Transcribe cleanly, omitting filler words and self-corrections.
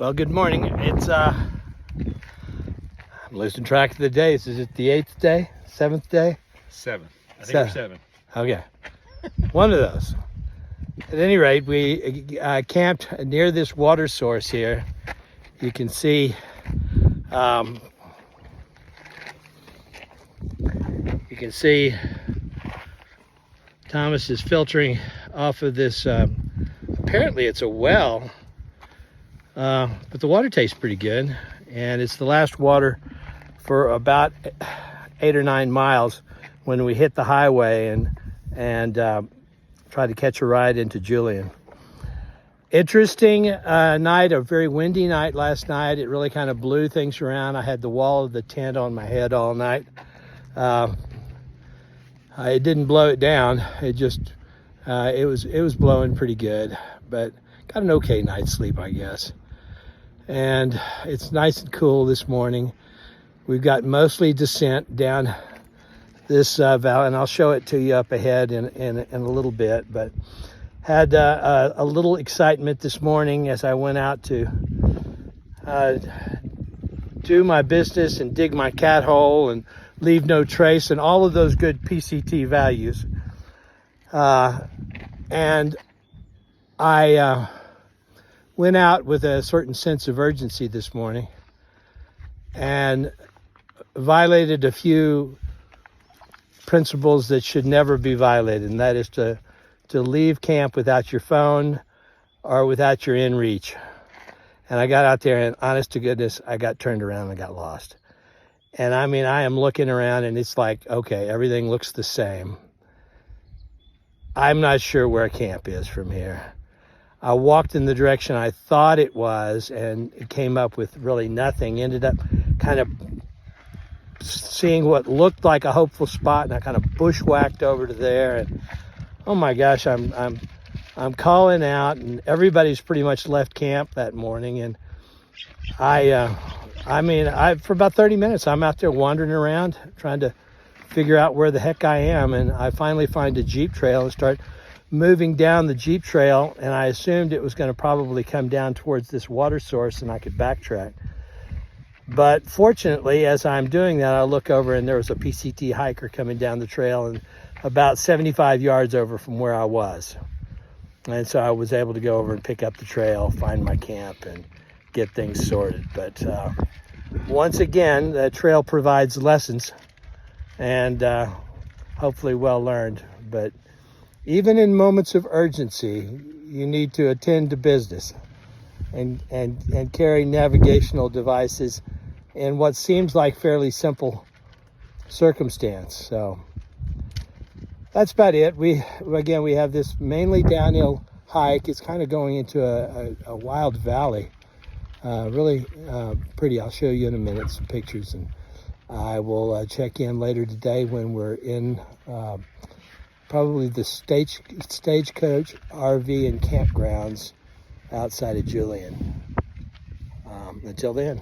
Well, good morning. I'm losing track of the days. Is it the 8th day? 7th day? 7. I think we're 7. Okay. One of those. At any rate, we camped near this water source here. You can see Thomas is filtering off of this, apparently it's a well, but the water tastes pretty good, and it's the last water for about 8 or 9 miles when we hit the highway and tried to catch a ride into Julian. Interesting night, a very windy night last night. It really kind of blew things around. I had the wall of the tent on my head all night. It didn't blow it down. It just, it was blowing pretty good, but got an okay night's sleep, I guess. And it's nice and cool this morning. We've got mostly descent down this valley, and I'll show it to you up ahead in a little bit, but had a little excitement this morning as I went out to do my business and dig my cat hole and leave no trace and all of those good PCT values. And I went out with a certain sense of urgency this morning and violated a few principles that should never be violated, and that is to leave camp without your phone or without your in reach. And I got out there, and honest to goodness, I got turned around and got lost. And I mean, I am looking around and it's like, okay, everything looks the same. I'm not sure where camp is from here. I walked in the direction I thought it was, and it came up with really nothing. Ended up kind of seeing what looked like a hopeful spot, and I kind of bushwhacked over to there. And oh my gosh, I'm calling out, and everybody's pretty much left camp that morning. And for about 30 minutes, I'm out there wandering around trying to figure out where the heck I am. And I finally find a Jeep trail and start moving down the Jeep trail. And I assumed it was going to probably come down towards this water source and I could backtrack. But fortunately, as I'm doing that, I look over and there was a PCT hiker coming down the trail and about 75 yards over from where I was. And so I was able to go over and pick up the trail, find my camp, and get things sorted. But once again, the trail provides lessons, and hopefully well learned. But even in moments of urgency, you need to attend to business and carry navigational devices in what seems like fairly simple circumstance. So that's about it. We have this mainly downhill hike. It's kind of going into a wild valley. Really pretty. I'll show you in a minute some pictures, and I will check in later today when we're in probably the Stagecoach RV and campgrounds outside of Julian. Until then.